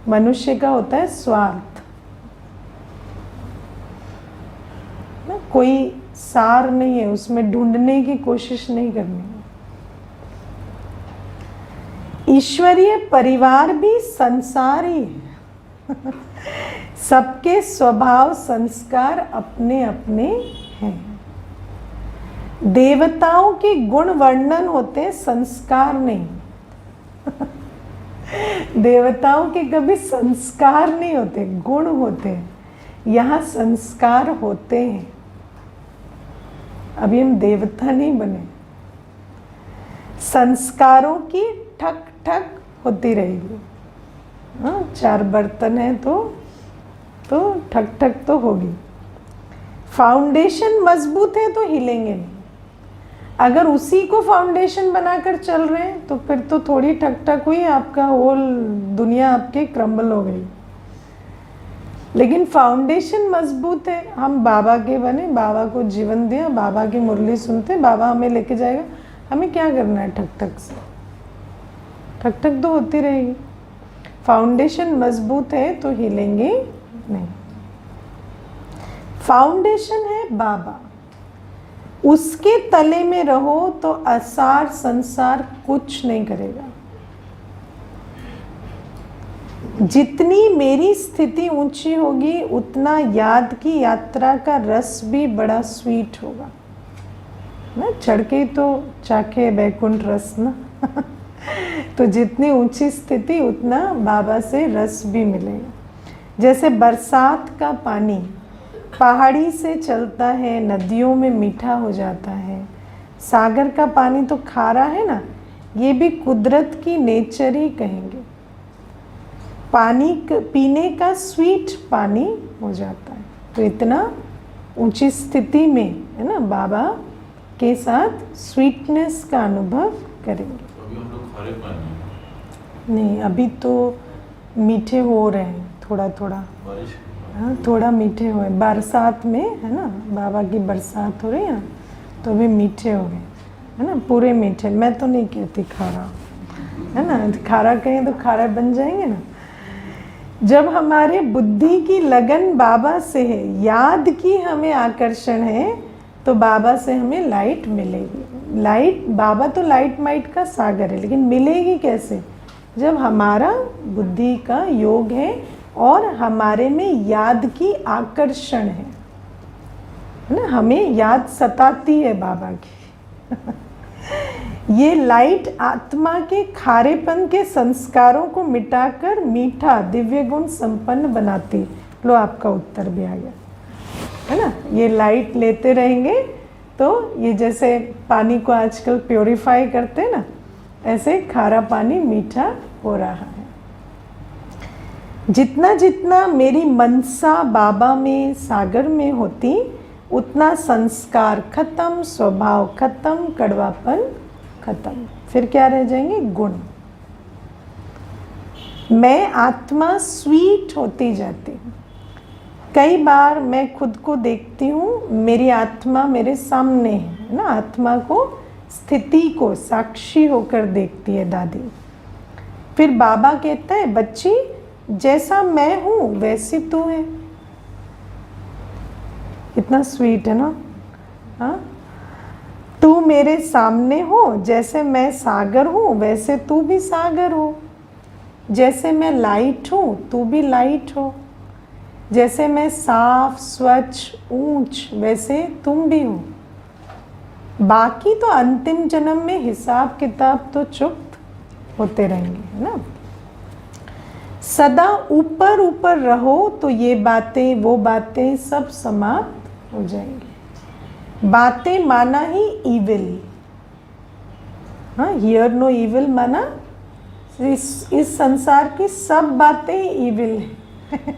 मनुष्य का होता है स्वार्थ। ना, कोई सार नहीं है, उसमें ढूंढने की कोशिश नहीं करनी है। ईश्वरीय परिवार भी संसार ही है। सबके स्वभाव संस्कार अपने अपने हैं। देवताओं के गुण वर्णन होते हैं, संस्कार नहीं। देवताओं के कभी संस्कार नहीं होते, गुण होते हैं। यहाँ संस्कार होते हैं। अभी हम देवता नहीं बने। संस्कारों की ठक ठक होती रहेगी। हाँ, 4 बर्तन है तो ठक ठक तो होगी। फाउंडेशन मजबूत है तो हिलेंगे नहीं। अगर उसी को फाउंडेशन बनाकर चल रहे हैं तो फिर तो थोड़ी ठक ठक हुई, आपका होल दुनिया आपके क्रम्बल हो गई। लेकिन फाउंडेशन मजबूत है। हम बाबा के बने, बाबा को जीवन दिया, बाबा की मुरली सुनते, बाबा हमें लेके जाएगा। हमें क्या करना है ठक ठक से? ठक ठक तो होती रहेगी। फाउंडेशन मजबूत है तो हिलेंगे नहीं। फाउंडेशन है बाबा, उसके तले में रहो तो असार संसार कुछ नहीं करेगा। जितनी मेरी स्थिति ऊंची होगी उतना याद की यात्रा का रस भी बड़ा स्वीट होगा ना। चढ़ के तो चाखे बैकुंठ रस ना तो जितनी ऊंची स्थिति उतना बाबा से रस भी मिलेगा। जैसे बरसात का पानी पहाड़ी से चलता है, नदियों में मीठा हो जाता है। सागर का पानी तो खारा है ना, ये भी कुदरत की नेचर ही कहेंगे। पानी पीने का स्वीट पानी हो जाता है। तो इतना ऊंची स्थिति में है ना, बाबा के साथ स्वीटनेस का अनुभव करेंगे। अभी हम लोग खारे पानी नहीं, अभी तो मीठे हो रहे हैं थोड़ा थोड़ा। बारिश हाँ, थोड़ा मीठे हुए। बरसात में है ना, बाबा की बरसात हो रही है ना, तो अभी मीठे हो गए है ना, पूरे मीठे। मैं तो नहीं कहती खारा है ना, खारा कहें तो खारा बन जाएंगे ना। जब हमारे बुद्धि की लगन बाबा से है, याद की हमें आकर्षण है, तो बाबा से हमें लाइट मिलेगी। लाइट, बाबा तो लाइट माइट का सागर है, लेकिन मिलेगी कैसे? जब हमारा बुद्धि का योग है और हमारे में याद की आकर्षण है ना, हमें याद सताती है बाबा की ये लाइट आत्मा के खारेपन के संस्कारों को मिटाकर मीठा दिव्य गुण संपन्न बनाती। लो, आपका उत्तर भी आ गया है ना। ये लाइट लेते रहेंगे तो ये जैसे पानी को आजकल प्योरीफाई करते हैं ना, ऐसे खारा पानी मीठा हो रहा है। जितना जितना मेरी मनसा बाबा में, सागर में होती, उतना संस्कार खत्म, स्वभाव खत्म, कड़वापन खत्म। फिर क्या रह जाएंगे? गुण। मैं आत्मा स्वीट होती जाती हूँ। कई बार मैं खुद को देखती हूँ, मेरी आत्मा मेरे सामने है ना। आत्मा को, स्थिति को साक्षी होकर देखती है दादी। फिर बाबा कहता है, बच्ची जैसा मैं हूँ वैसी तू है। कितना स्वीट है ना। हाँ, तू मेरे सामने हो, जैसे मैं सागर हूँ वैसे तू भी सागर हो। जैसे मैं लाइट हूँ तू भी लाइट हो। जैसे मैं साफ, स्वच्छ, ऊंच, वैसे तुम भी हो। बाकी तो अंतिम जन्म में हिसाब किताब तो चुप होते रहेंगे, है ना। सदा ऊपर ऊपर रहो तो ये बातें, वो बातें सब समाप्त हो जाएंगी। बातें माना ही ईविल। हाँ, हियर नो ईविल माना इस संसार की सब बातें ईविल है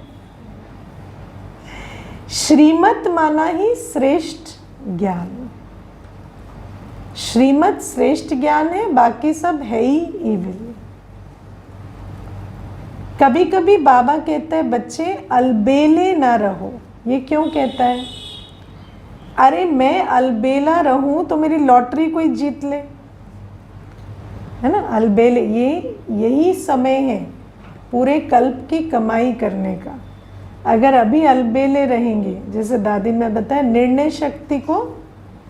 श्रीमत माना ही श्रेष्ठ ज्ञान। श्रीमत श्रेष्ठ ज्ञान है, बाकी सब है ही ईविल। कभी कभी बाबा कहते हैं, बच्चे अलबेले ना रहो। ये क्यों कहता है? अरे मैं अलबेला रहूं तो मेरी लॉटरी कोई जीत ले, है ना। अलबेले, ये यही समय है पूरे कल्प की कमाई करने का। अगर अभी अलबेले रहेंगे, जैसे दादी ने बताया, निर्णय शक्ति को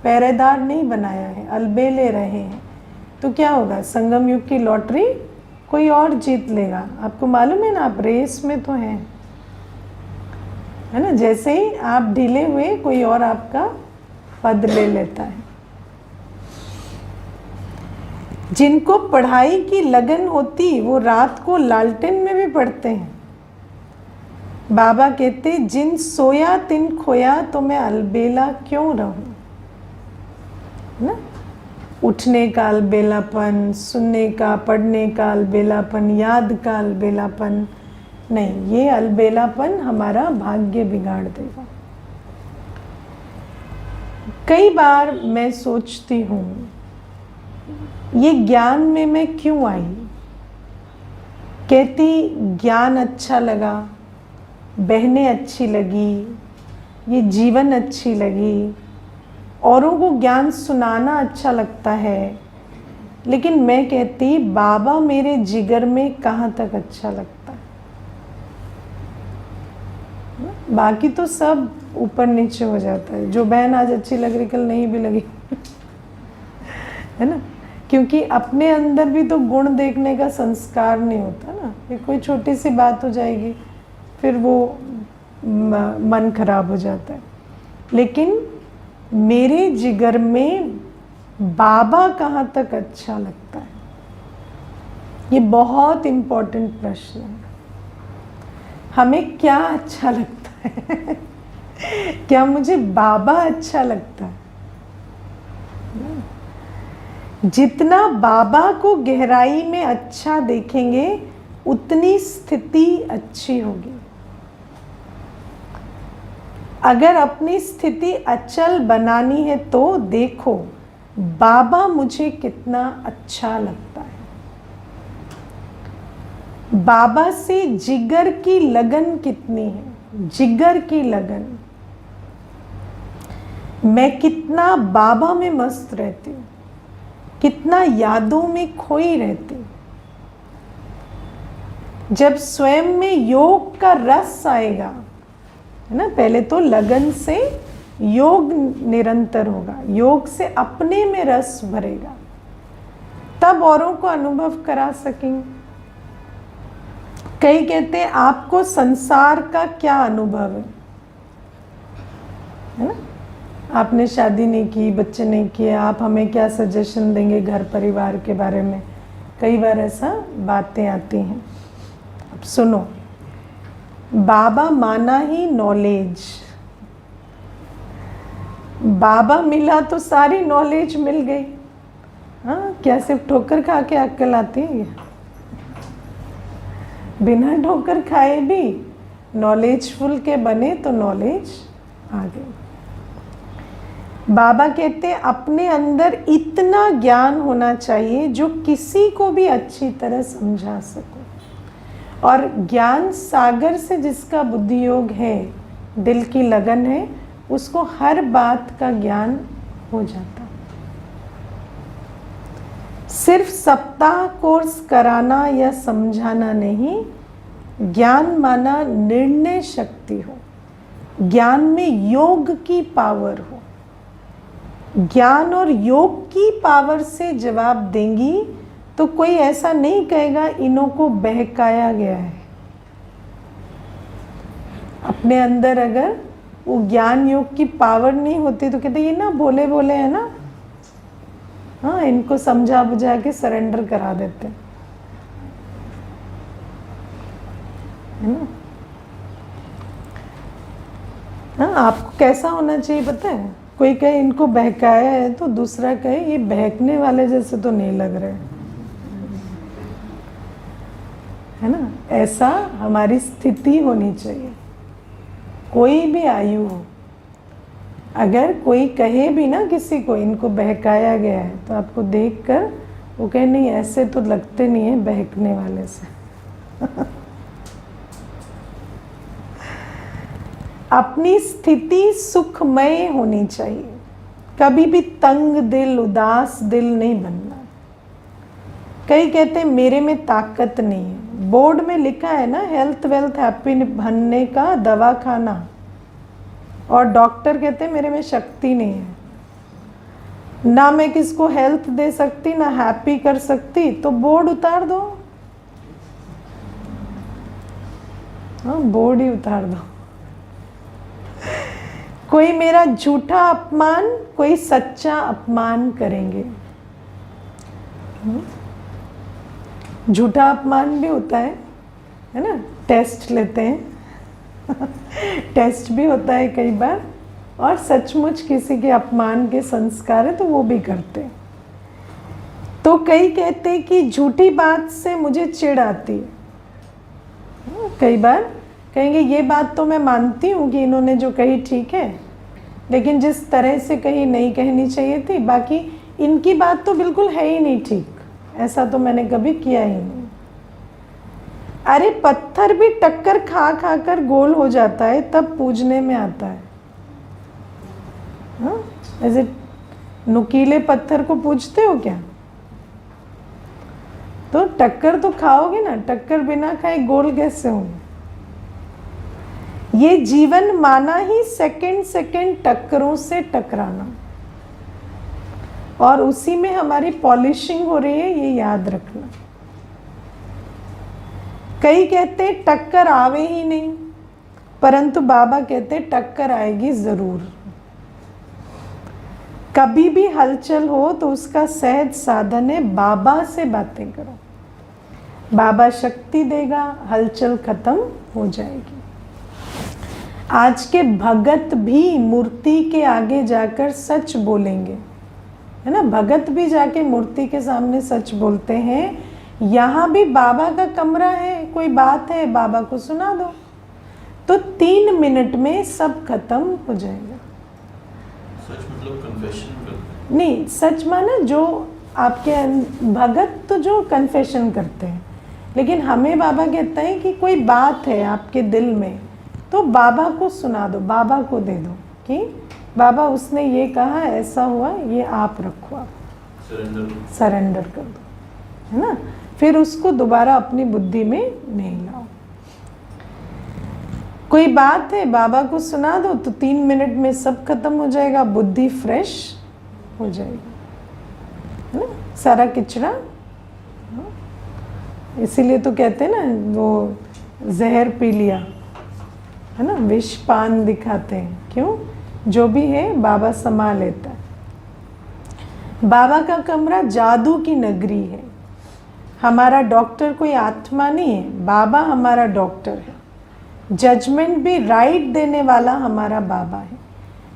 पहरेदार नहीं बनाया है, अलबेले रहे हैं, तो क्या होगा? संगम युग की लॉटरी कोई और जीत लेगा। आपको मालूम है ना, आप रेस में तो हैं, है ना। जैसे ही आप ढीले हुए, कोई और आपका पद ले लेता है। जिनको पढ़ाई की लगन होती, वो रात को लालटेन में भी पढ़ते हैं। बाबा कहते, जिन सोया तिन खोया, तो मैं अलबेला क्यों रहूं, ना। उठने का अलबेलापन, सुनने का, पढ़ने का अलबेलापन, याद का अलबेलापन नहीं। ये अलबेलापन हमारा भाग्य बिगाड़ देगा। कई बार मैं सोचती हूँ, ये ज्ञान में मैं क्यों आई? कहती, ज्ञान अच्छा लगा, बहनें अच्छी लगी, ये जीवन अच्छी लगी, औरों को ज्ञान सुनाना अच्छा लगता है। लेकिन मैं कहती, बाबा मेरे जिगर में कहाँ तक अच्छा लगता है। बाकी तो सब ऊपर नीचे हो जाता है। जो बहन आज अच्छी लग रही, कल नहीं भी लगी है ना। क्योंकि अपने अंदर भी तो गुण देखने का संस्कार नहीं होता ना। ये कोई छोटी सी बात हो जाएगी फिर वो मन खराब हो जाता है। लेकिन मेरे जिगर में बाबा कहाँ तक अच्छा लगता है, ये बहुत इम्पोर्टेंट प्रश्न है। हमें क्या अच्छा लगता है? क्या मुझे बाबा अच्छा लगता है? जितना बाबा को गहराई में अच्छा देखेंगे उतनी स्थिति अच्छी होगी। अगर अपनी स्थिति अचल बनानी है तो देखो बाबा मुझे कितना अच्छा लगता है। बाबा से जिगर की लगन कितनी है, जिगर की लगन। मैं कितना बाबा में मस्त रहती हूँ, कितना यादों में खोई रहती हूँ। जब स्वयं में योग का रस आएगा, है ना, पहले तो लगन से योग निरंतर होगा, योग से अपने में रस भरेगा, तब औरों को अनुभव करा सकेंगे। कई कहते हैं आपको संसार का क्या अनुभव है ना, आपने शादी नहीं की, बच्चे नहीं किए, आप हमें क्या सजेशन देंगे घर परिवार के बारे में। कई बार ऐसा बातें आती हैं। अब सुनो, बाबा माना ही नॉलेज। बाबा मिला तो सारी नॉलेज मिल गई। हाँ, क्या सिर्फ ठोकर खा के अक्ल आती है? बिना ठोकर खाए भी नॉलेजफुल के बने तो नॉलेज आ गई। बाबा कहते हैं अपने अंदर इतना ज्ञान होना चाहिए जो किसी को भी अच्छी तरह समझा सको। और ज्ञान सागर से जिसका बुद्धि योग है, दिल की लगन है, उसको हर बात का ज्ञान हो जाता। सिर्फ सप्ताह कोर्स कराना या समझाना नहीं, ज्ञान माना निर्णय शक्ति हो, ज्ञान में योग की पावर हो। ज्ञान और योग की पावर से जवाब देंगी तो कोई ऐसा नहीं कहेगा इन्हों को बहकाया गया है। अपने अंदर अगर वो ज्ञान योग की पावर नहीं होती तो कहते ये ना भोले भोले है ना, हाँ, इनको समझा बुझा के सरेंडर करा देते है ना। हाँ, आपको कैसा होना चाहिए पता है? कोई कहे इनको बहकाया है तो दूसरा कहे ये बहकने वाले जैसे तो नहीं लग रहे, है ना। ऐसा हमारी स्थिति होनी चाहिए। कोई भी आयु हो, अगर कोई कहे भी ना किसी को इनको बहकाया गया है तो आपको देखकर वो कहे नहीं ऐसे तो लगते नहीं है बहकने वाले से। अपनी स्थिति सुखमय होनी चाहिए, कभी भी तंग दिल उदास दिल नहीं बनना। कई कहते हैं मेरे में ताकत नहीं है। बोर्ड में लिखा है ना हेल्थ वेल्थ हैप्पी बनने का दवा खाना, और डॉक्टर कहते हैं मेरे में शक्ति नहीं है, ना मैं किसको हेल्थ दे सकती ना हैप्पी कर सकती, तो बोर्ड उतार दो। हाँ, बोर्ड ही उतार दो। कोई मेरा झूठा अपमान, कोई सच्चा अपमान करेंगे। झूठा अपमान भी होता है ना, टेस्ट लेते हैं। टेस्ट भी होता है कई बार, और सचमुच किसी के अपमान के संस्कार है तो वो भी करते हैं। तो कई कहते हैं कि झूठी बात से मुझे चिढ़ आती है। कई बार कहेंगे ये बात तो मैं मानती हूँ कि इन्होंने जो कही ठीक है, लेकिन जिस तरह से कही नहीं कहनी चाहिए थी, बाकी इनकी बात तो बिल्कुल है ही नहीं ठीक, ऐसा तो मैंने कभी किया ही नहीं। अरे पत्थर भी टक्कर खा खा कर गोल हो जाता है तब पूजने में आता है। हाँ, ऐसे नुकीले पत्थर को पूजते हो क्या? तो टक्कर तो खाओगे ना, टक्कर बिना खाए गोल कैसे होंगे? ये जीवन माना ही सेकंड सेकंड टक्करों से टकराना। और उसी में हमारी पॉलिशिंग हो रही है, ये याद रखना। कई कहते टक्कर आवे ही नहीं, परंतु बाबा कहते टक्कर आएगी जरूर। कभी भी हलचल हो तो उसका सहज साधन है बाबा से बातें करो, बाबा शक्ति देगा, हलचल खत्म हो जाएगी। आज के भगत भी मूर्ति के आगे जाकर सच बोलेंगे, है ना, भगत भी जाके मूर्ति के सामने सच बोलते हैं। यहाँ भी बाबा का कमरा है, कोई बात है बाबा को सुना दो, तो 3 मिनट में सब खत्म हो जाएगा। सच मतलब कन्फेशन करते हैं? नहीं, सच माना जो आपके भगत तो जो कन्फेशन करते हैं, लेकिन हमें बाबा कहता है कि कोई बात है आपके दिल में तो बाबा को सुना दो, बाबा को दे दो कि बाबा उसने ये कहा, ऐसा हुआ, ये आप रखो, आप सरेंडर कर दो, है ना। फिर उसको दोबारा अपनी बुद्धि में नहीं लाओ। कोई बात है बाबा को सुना दो तो 3 मिनट में सब खत्म हो जाएगा, बुद्धि फ्रेश हो जाएगी, है ना, सारा किचड़ा। इसीलिए तो कहते हैं ना, वो जहर पी लिया, है ना, विष पान दिखाते हैं, क्यों? जो भी है बाबा समा लेता है। बाबा का कमरा जादू की नगरी है। हमारा डॉक्टर कोई आत्मा नहीं है, बाबा हमारा डॉक्टर है। जजमेंट भी राइट देने वाला हमारा बाबा है।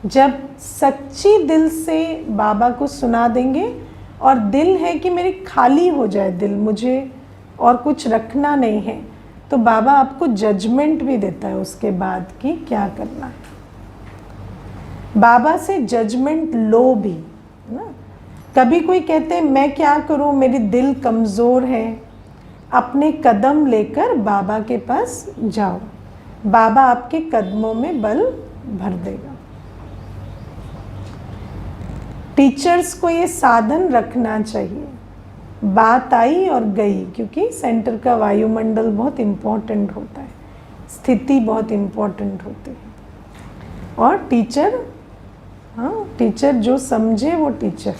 जब सच्ची दिल से बाबा को सुना देंगे, और दिल है कि मेरी खाली हो जाए दिल, मुझे और कुछ रखना नहीं है, तो बाबा आपको जजमेंट भी देता है उसके बाद कि क्या करना है। बाबा से जजमेंट लो भी, है ना। कभी कोई कहते हैं मैं क्या करूं, मेरी दिल कमज़ोर है, अपने कदम लेकर बाबा के पास जाओ, बाबा आपके कदमों में बल भर देगा। टीचर्स को ये साधन रखना चाहिए। बात आई और गई, क्योंकि सेंटर का वायुमंडल बहुत इम्पोर्टेंट होता है, स्थिति बहुत इम्पोर्टेंट होती है। और टीचर, हाँ, टीचर जो समझे वो टीचर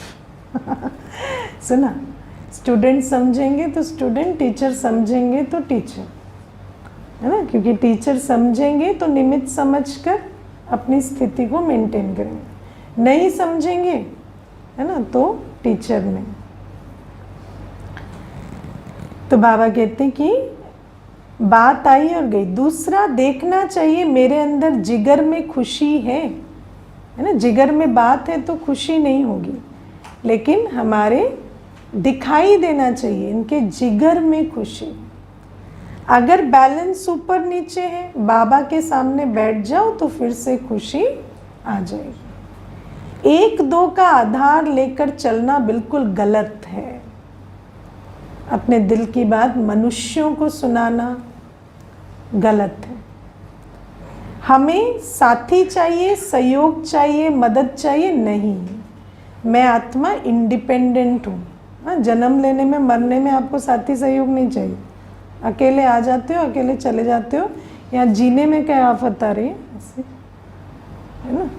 सुना, स्टूडेंट समझेंगे तो स्टूडेंट, टीचर समझेंगे तो टीचर, है ना, क्योंकि टीचर समझेंगे तो निमित्त समझकर अपनी स्थिति को मेंटेन करेंगे, नहीं समझेंगे, है ना, तो टीचर नहीं। तो बाबा कहते हैं कि बात आई और गई। दूसरा, देखना चाहिए मेरे अंदर जिगर में खुशी है ना। जिगर में बात है तो खुशी नहीं होगी, लेकिन हमारे दिखाई देना चाहिए इनके जिगर में खुशी। अगर बैलेंस ऊपर नीचे है, बाबा के सामने बैठ जाओ तो फिर से खुशी आ जाएगी। 1-2 का आधार लेकर चलना बिल्कुल गलत है। अपने दिल की बात मनुष्यों को सुनाना गलत है। हमें साथी चाहिए, सहयोग चाहिए, मदद चाहिए नहीं। मैं आत्मा इंडिपेंडेंट हूँ। हाँ, जन्म लेने में, मरने में आपको साथी सहयोग नहीं चाहिए। अकेले आ जाते हो, अकेले चले जाते हो। यहाँ जीने में क्या आफत आ रही है, ऐसे, है ना।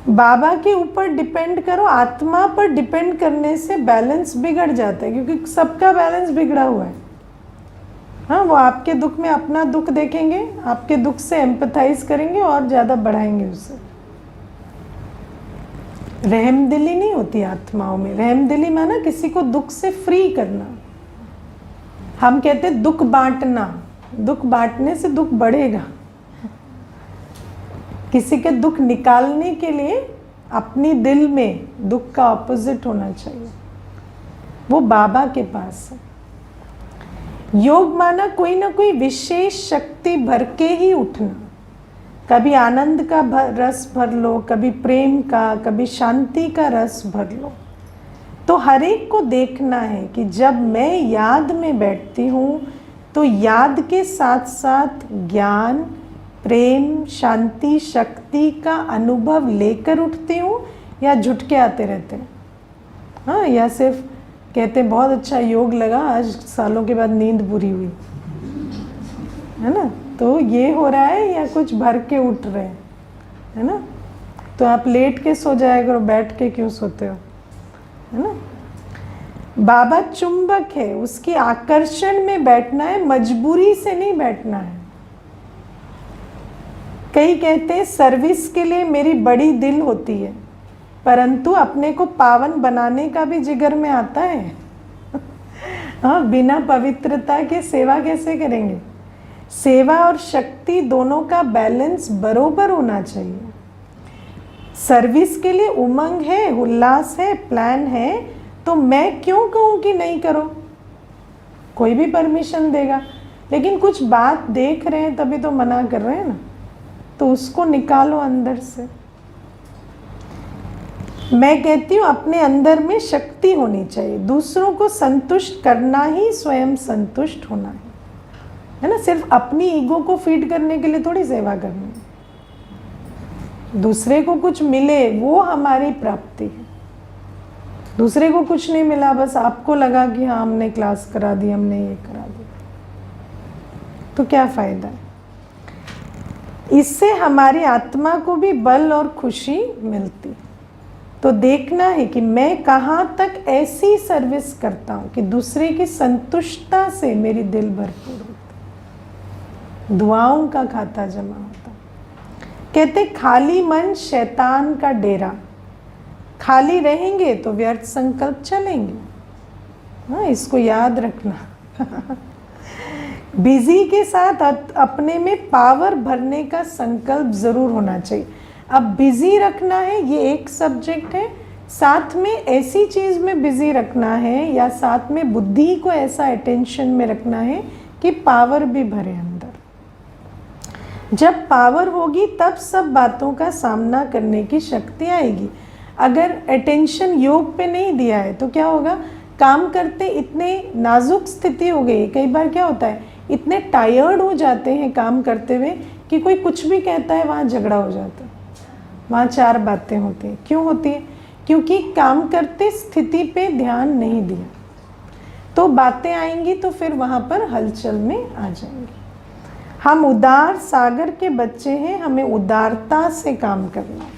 बाबा के ऊपर डिपेंड करो। आत्मा पर डिपेंड करने से बैलेंस बिगड़ जाता है, क्योंकि सबका बैलेंस बिगड़ा हुआ है। हाँ, वो आपके दुख में अपना दुख देखेंगे, आपके दुख से एम्पथाइज करेंगे और ज़्यादा बढ़ाएंगे उसे। रहमदिली नहीं होती आत्माओं में। रहमदिली माना किसी को दुख से फ्री करना। हम कहते हैं दुख बांटना। दुख बांटने से दुख बढ़ेगा। किसी के दुख निकालने के लिए अपनी दिल में दुख का ऑपोजिट होना चाहिए, वो बाबा के पास है। योग माना कोई ना कोई विशेष शक्ति भर के ही उठना। कभी आनंद का रस भर लो, कभी प्रेम का, कभी शांति का रस भर लो। तो हर एक को देखना है कि जब मैं याद में बैठती हूँ तो याद के साथ साथ ज्ञान, प्रेम, शांति, शक्ति का अनुभव लेकर उठती हूँ या झुटके आते रहते हैं। हाँ, या सिर्फ कहते हैं बहुत अच्छा योग लगा, आज सालों के बाद नींद पूरी हुई, है ना। तो ये हो रहा है या कुछ भर के उठ रहे हैं, है ना। तो आप लेट के सो जाया करो, बैठ के क्यों सोते हो, है ना। बाबा चुंबक है, उसकी आकर्षण में बैठना है, मजबूरी से नहीं बैठना है। कई कहते हैं सर्विस के लिए मेरी बड़ी दिल होती है, परंतु अपने को पावन बनाने का भी जिगर में आता है। हाँ, बिना पवित्रता के सेवा कैसे करेंगे। सेवा और शक्ति दोनों का बैलेंस बरोबर होना चाहिए। सर्विस के लिए उमंग है, उल्लास है, प्लान है, तो मैं क्यों कहूँ कि नहीं करो। कोई भी परमिशन देगा, लेकिन कुछ बात देख रहे हैं तभी तो मना कर रहे हैं ना, तो उसको निकालो अंदर से। मैं कहती हूँ अपने अंदर में शक्ति होनी चाहिए। दूसरों को संतुष्ट करना ही स्वयं संतुष्ट होना है ना। सिर्फ अपनी ईगो को फीड करने के लिए थोड़ी सेवा करनी है। दूसरे को कुछ मिले वो हमारी प्राप्ति है। दूसरे को कुछ नहीं मिला, बस आपको लगा कि हाँ हमने क्लास करा दी, हमने ये करा दिया, तो क्या फायदा है। इससे हमारी आत्मा को भी बल और खुशी मिलती है। तो देखना है कि मैं कहाँ तक ऐसी सर्विस करता हूँ कि दूसरे की संतुष्टता से मेरी दिल भरपूर होती, दुआओं का खाता जमा होता। कहते खाली मन शैतान का डेरा, खाली रहेंगे तो व्यर्थ संकल्प चलेंगे। हाँ, इसको याद रखना। बिजी के साथ अपने में पावर भरने का संकल्प जरूर होना चाहिए। अब बिजी रखना है ये एक सब्जेक्ट है, साथ में ऐसी चीज में बिजी रखना है या साथ में बुद्धि को ऐसा अटेंशन में रखना है कि पावर भी भरे अंदर। जब पावर होगी तब सब बातों का सामना करने की शक्ति आएगी। अगर अटेंशन योग पे नहीं दिया है तो क्या होगा, काम करते इतने नाजुक स्थिति हो गई। कई बार क्या होता है, इतने टायर्ड हो जाते हैं काम करते हुए कि कोई कुछ भी कहता है वहाँ झगड़ा हो जाता है, वहाँ चार बातें होती हैं। क्यों होती है, क्योंकि काम करते स्थिति पे ध्यान नहीं दिया। तो बातें आएंगी तो फिर वहाँ पर हलचल में आ जाएंगे। हम उदार सागर के बच्चे हैं, हमें उदारता से काम करना है।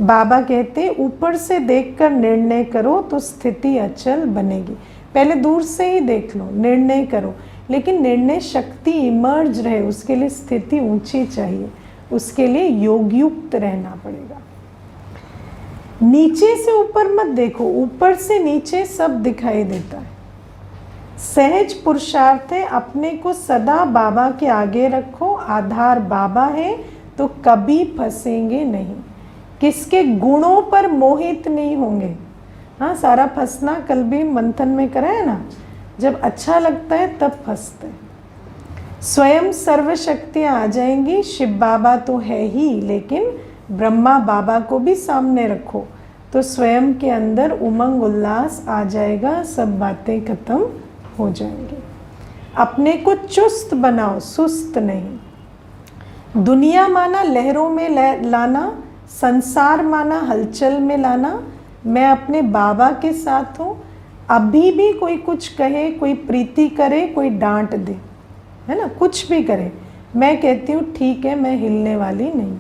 बाबा कहते ऊपर से देखकर निर्णय करो तो स्थिति अचल बनेगी। पहले दूर से ही देख लो, निर्णय करो, लेकिन निर्णय शक्ति इमर्ज रहे, उसके लिए स्थिति ऊंची चाहिए, उसके लिए योगयुक्त रहना पड़ेगा। नीचे से ऊपर मत देखो, ऊपर से नीचे सब दिखाई देता है। सहज पुरुषार्थ है, अपने को सदा बाबा के आगे रखो। आधार बाबा है तो कभी फंसेंगे नहीं, किसके गुणों पर मोहित नहीं होंगे। हाँ, सारा फंसना कल भी मंथन में करा है ना, जब अच्छा लगता है तब फंसते हैं। स्वयं सर्वशक्तियाँ आ जाएंगी। शिव बाबा तो है ही, लेकिन ब्रह्मा बाबा को भी सामने रखो तो स्वयं के अंदर उमंग उल्लास आ जाएगा, सब बातें खत्म हो जाएंगी। अपने को चुस्त बनाओ, सुस्त नहीं। दुनिया माना लहरों में लाना, संसार माना हलचल में लाना। मैं अपने बाबा के साथ हूँ। अभी भी कोई कुछ कहे, कोई प्रीति करे, कोई डांट दे, है ना, कुछ भी करे, मैं कहती हूँ ठीक है, मैं हिलने वाली नहीं।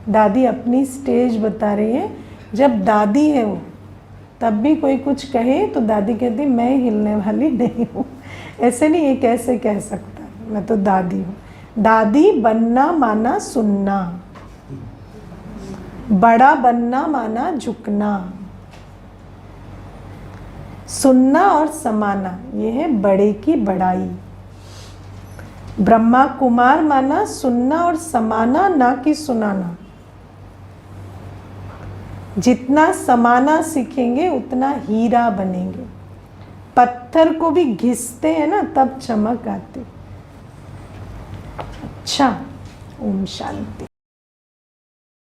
दादी अपनी स्टेज बता रही है, जब दादी है वो, तब भी कोई कुछ कहे तो दादी कहती मैं हिलने वाली नहीं हूँ। ऐसे नहीं, ये कैसे कह सकता है, मैं तो दादी हूँ। दादी बनना माना सुनना, बड़ा बनना माना झुकना। सुनना और समाना, ये है बड़े की बड़ाई। ब्रह्मा कुमार माना सुनना और समाना, ना कि सुनाना। जितना समाना सीखेंगे उतना हीरा बनेंगे। पत्थर को भी घिसते हैं ना तब चमक आती। अच्छा, ओम शांति।